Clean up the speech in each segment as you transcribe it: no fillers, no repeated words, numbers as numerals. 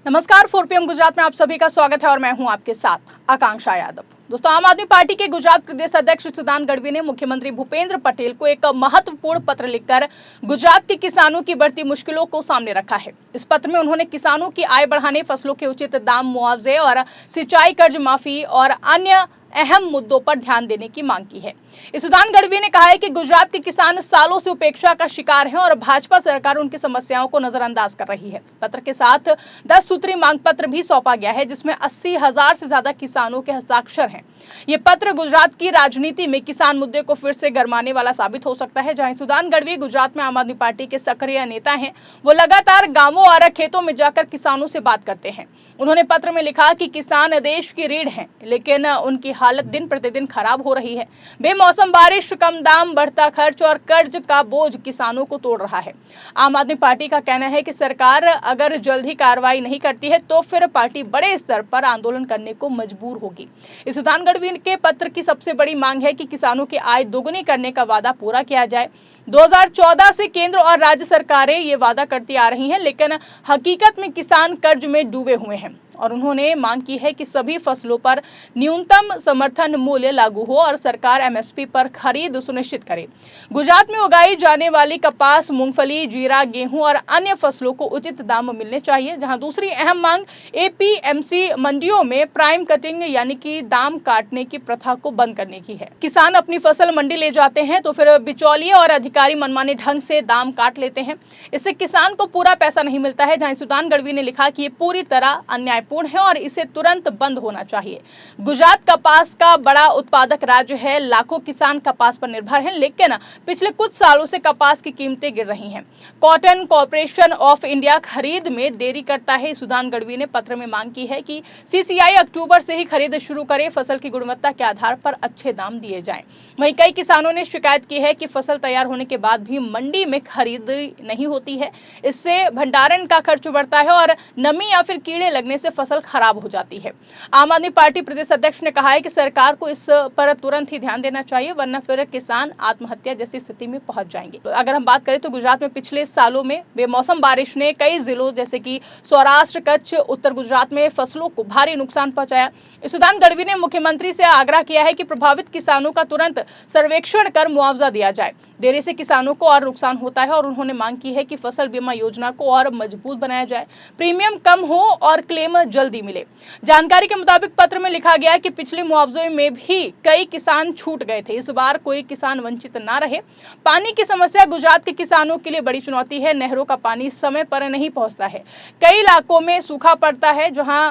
नमस्कार, 4 PM गुजरात में आप सभी का स्वागत है और मैं हूं आपके साथ आकांक्षा यादव। दोस्तों, आम आदमी पार्टी के गुजरात प्रदेश अध्यक्ष सुदान गढ़वी ने मुख्यमंत्री भूपेंद्र पटेल को एक महत्वपूर्ण पत्र लिखकर गुजरात के किसानों की बढ़ती मुश्किलों को सामने रखा है। इस पत्र में उन्होंने किसानों की आय बढ़ाने, फसलों के उचित दाम, मुआवजे और सिंचाई कर्ज माफी और अन्य अहम मुद्दों पर ध्यान देने की मांग की है। सुदान गढ़वी ने कहा है कि गुजरात के किसान सालों से उपेक्षा का शिकार हैं और भाजपा सरकार उनकी समस्याओं को नजरअंदाज कर रही है। पत्र के साथ 10 सूत्री मांग पत्र भी सौंपा गया है, जिसमें 80,000 से ज्यादा किसानों के हस्ताक्षर हैं। ये पत्र गुजरात की राजनीति में किसान मुद्दे को फिर से गरमाने वाला साबित हो सकता है। जहां सुदान गढ़वी गुजरात में आम आदमी पार्टी के सक्रिय नेता हैं, वो लगातार गांवों और खेतों में जाकर किसानों से बात करते हैं। उन्होंने पत्र में लिखा कि किसान देश की रीढ़ हैं, लेकिन उनकी हालत दिन प्रतिदिन खराब हो रही है। बेमौसम बारिश, कम दाम, बढ़ता खर्च और कर्ज का बोझ किसानों को तोड़ रहा है। आम आदमी पार्टी का कहना है कि सरकार अगर जल्द ही कार्रवाई नहीं करती है तो फिर पार्टी बड़े स्तर पर आंदोलन करने को मजबूर होगी। सुदान गढ़वी के पत्र की सबसे बड़ी मांग है कि किसानों की आय दोगुनी करने का वादा पूरा किया जाए। 2014 से केंद्र और राज्य सरकारें ये वादा करती आ रही हैं, लेकिन हकीकत में किसान कर्ज में डूबे हुए हैं। और उन्होंने मांग की है कि सभी फसलों पर न्यूनतम समर्थन मूल्य लागू हो और सरकार एमएसपी पर खरीद सुनिश्चित करे। गुजरात में उगाई जाने वाली कपास, मूंगफली, जीरा, गेहूं और अन्य फसलों को उचित दाम मिलने चाहिए। जहां दूसरी अहम मांग एपीएमसी मंडियों में प्राइम कटिंग यानी कि दाम काटने की प्रथा को बंद करने की है। किसान अपनी फसल मंडी ले जाते हैं तो फिर बिचौलिए और अधिकारी मनमाने ढंग से दाम काट लेते हैं। इससे किसान को पूरा पैसा नहीं मिलता है। जहां सुदान गढ़वी ने लिखा कि ये पूरी तरह अन्याय है और इसे तुरंत बंद होना चाहिए। गुजरात कपास का बड़ा उत्पादक राज्य है। लाखों किसान कपास पर निर्भर हैं, लेकिन पिछले कुछ सालों से कपास की कीमतें गिर रही हैं। कॉटन कॉर्पोरेशन ऑफ इंडिया खरीद में देरी करता है। सुदान गढ़वी ने पत्र में मांग की है कि सीसीआई अक्टूबर से ही खरीद शुरू करे, फसल की गुणवत्ता के आधार पर अच्छे दाम दिए जाएं। वहीं कई किसानों ने शिकायत की है कि फसल तैयार होने के बाद भी मंडी में खरीद नहीं होती है। इससे भंडारण का खर्च बढ़ता है और नमी या फिर कीड़े लगने से फसल खराब हो जाती है। आम आदमी पार्टी प्रदेश अध्यक्ष ने कहा है कि सरकार को इस पर तुरंत ही ध्यान देना चाहिए, वरना फिर किसान आत्महत्या जैसी स्थिति में पहुंच जाएंगे। तो अगर हम बात करें तो गुजरात में पिछले सालों में बेमौसम बारिश ने कई जिलों जैसे कि सौराष्ट्र, कच्छ, उत्तर गुजरात में फसलों को भारी नुकसान पहुंचाया। सुदान गढ़वी ने मुख्यमंत्री से आग्रह किया है कि प्रभावित किसानों का तुरंत सर्वेक्षण कर मुआवजा दिया जाए। देरी से किसानों को और नुकसान होता है और उन्होंने मांग की है कि फसल बीमा योजना को और मजबूत बनाया जाए, प्रीमियम कम हो और क्लेम जल्दी मिले। जानकारी के मुताबिक पत्र में लिखा गया है कि पिछले मुआवजे में भी कई किसान छूट गए थे। इस बार कोई किसान वंचित ना रहे। पानी की समस्या गुजरात के किसानों के लिए बड़ी चुनौती है। नहरों का पानी समय पर नहीं पहुंचता है। कई इलाकों में सूखा पड़ता है। जहां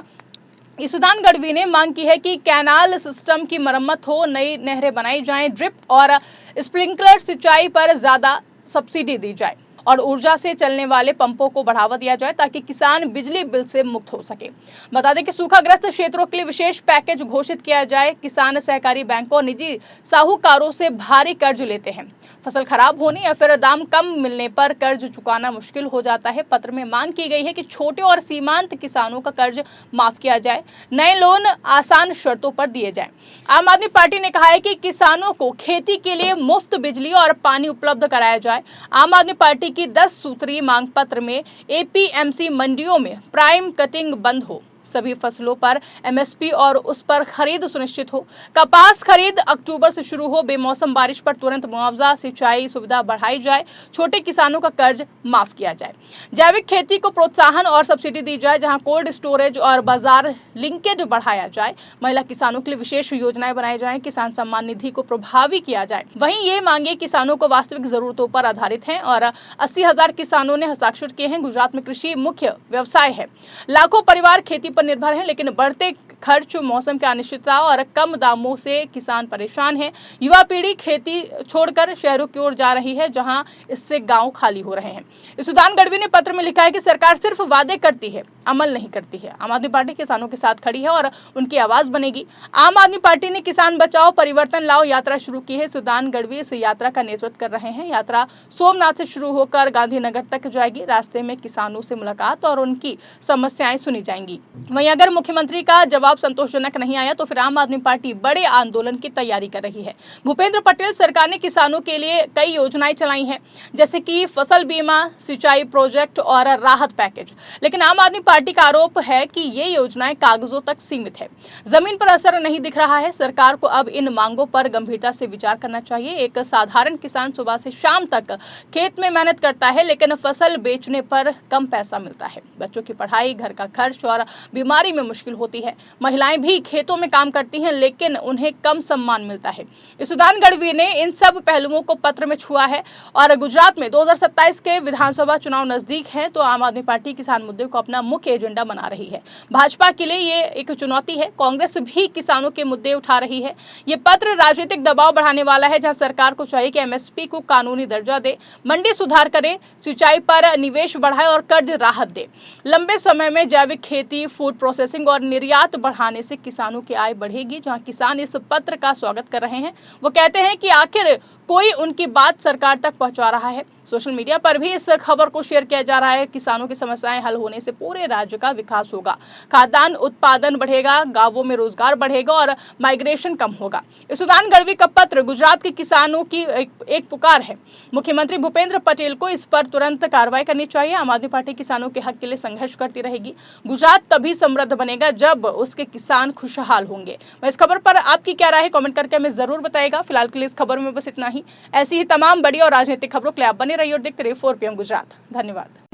सुदान गढ़वी ने मांग की है कि कैनाल सिस्टम की मरम्मत हो, नई नहरें बनाई जाएं, ड्रिप और स्प्रिंकलर सिंचाई पर ज्यादा सब्सिडी दी जाए और ऊर्जा से चलने वाले पंपों को बढ़ावा दिया जाए ताकि किसान बिजली बिल से मुक्त हो सके। बता दें कि सूखाग्रस्त क्षेत्रों के लिए विशेष पैकेज घोषित किया जाए। किसान सहकारी बैंकों और निजी साहूकारों से भारी कर्ज लेते हैं। फसल खराब होने या फिर दाम कम मिलने पर कर्ज चुकाना मुश्किल हो जाता है। पत्र में मांग की गई है कि छोटे और सीमांत किसानों का कर्ज माफ किया जाए, नए लोन आसान शर्तों पर दिए जाएं। आम आदमी पार्टी ने कहा है कि किसानों को खेती के लिए मुफ्त बिजली और पानी उपलब्ध कराया जाए। आम आदमी पार्टी की 10 सूत्रीय मांग पत्र में एपीएमसी मंडियों में प्राइम कटिंग बंद हो, सभी फसलों पर एमएसपी और उस पर खरीद सुनिश्चित हो, कपास खरीद अक्टूबर से शुरू हो, बेमौसम बारिश पर तुरंत मुआवजा, सिंचाई सुविधा बढ़ाई जाए, छोटे किसानों का कर्ज माफ किया जाए, जैविक खेती को प्रोत्साहन और सब्सिडी दी जाए, जहां कोल्ड स्टोरेज और बाजार लिंकेज बढ़ाया जाए, महिला किसानों के लिए विशेष योजनाएं बनाई जाए, किसान सम्मान निधि को प्रभावी किया जाए। वहीं ये मांगे किसानों को वास्तविक जरूरतों पर आधारित हैं और 80,000 किसानों ने हस्ताक्षर किए हैं। गुजरात में कृषि मुख्य व्यवसाय है। लाखों परिवार खेती पर निर्भर हैं, लेकिन बढ़ते खर्च, मौसम की अनिश्चितता और कम दामों से किसान परेशान हैं। युवा पीढ़ी खेती छोड़कर शहरों की ओर जा रही है, जहां इससे गांव खाली हो रहे हैं। सुदान गढ़वी ने पत्र में लिखा है कि सरकार सिर्फ वादे करती है, अमल नहीं करती है। आम आदमी पार्टी किसानों के साथ खड़ी है और उनकी आवाज बनेगी। आम आदमी पार्टी ने किसान बचाओ परिवर्तन लाओ यात्रा शुरू की है। सुदान गढ़वी इस यात्रा का नेतृत्व कर रहे हैं। यात्रा सोमनाथ से शुरू होकर गांधीनगर तक जाएगी। रास्ते में किसानों से मुलाकात और उनकी समस्याएं सुनी जाएंगी। वहीं अगर मुख्यमंत्री का जवाब जवाब संतोषजनक नहीं आया तो फिर आम आदमी पार्टी बड़े आंदोलन की तैयारी कर रही है। भूपेंद्र पटेल सरकार ने किसानों के लिए कई योजनाएं चलाई हैं, जैसे कि फसल बीमा, सिंचाई प्रोजेक्ट और राहत पैकेज। लेकिन आम आदमी पार्टी का आरोप है कि ये योजनाएं कागजों तक सीमित है, जमीन पर असर नहीं दिख रहा है। सरकार को अब इन मांगों पर गंभीरता से विचार करना चाहिए। एक साधारण किसान सुबह से शाम तक खेत में मेहनत करता है, लेकिन फसल बेचने पर कम पैसा मिलता है। बच्चों की पढ़ाई, घर का खर्च और बीमारी में मुश्किल होती है। महिलाएं भी खेतों में काम करती हैं, लेकिन उन्हें कम सम्मान मिलता है। सुदान गढ़वी ने इन सब पहलुओं को पत्र में छुआ है और गुजरात में 2027 के विधानसभा चुनाव नजदीक हैं, तो आम आदमी पार्टी किसान मुद्दे को अपना मुख्य एजेंडा बना रही है। भाजपा के लिए ये एक चुनौती है। कांग्रेस भी किसानों के मुद्दे उठा रही है। ये पत्र राजनीतिक दबाव बढ़ाने वाला है, जहां सरकार को चाहिए कि एमएसपी को कानूनी दर्जा दे, मंडी सुधार करे, सिंचाई पर निवेश बढ़ाए और कर्ज राहत दे। लंबे समय में जैविक खेती, फूड प्रोसेसिंग और निर्यात बढ़ाने से किसानों की आय बढ़ेगी। जहां किसान इस पत्र का स्वागत कर रहे हैं, वो कहते हैं कि आखिर कोई उनकी बात सरकार तक पहुंचा रहा है। सोशल मीडिया पर भी इस खबर को शेयर किया जा रहा है। किसानों की समस्याएं हल होने से पूरे राज्य का विकास होगा, खाद्यान्न उत्पादन बढ़ेगा, गांवों में रोजगार बढ़ेगा और माइग्रेशन कम होगा। सुदान गढ़वी का पत्र गुजरात के किसानों की एक पुकार है। मुख्यमंत्री भूपेंद्र पटेल को इस पर तुरंत कार्रवाई करनी चाहिए। आम आदमी पार्टी किसानों के हक के लिए संघर्ष करती रहेगी। गुजरात तभी समृद्ध बनेगा जब उसके किसान खुशहाल होंगे। इस खबर पर आपकी क्या राय है, कमेंट करके हमें जरूर बताएगा। फिलहाल के लिए इस खबर में बस इतना ही। ऐसी ही तमाम बड़ी और राजनीतिक खबरों के लिए आप बने रहिए और देखते रहिए 4 PM गुजरात। धन्यवाद।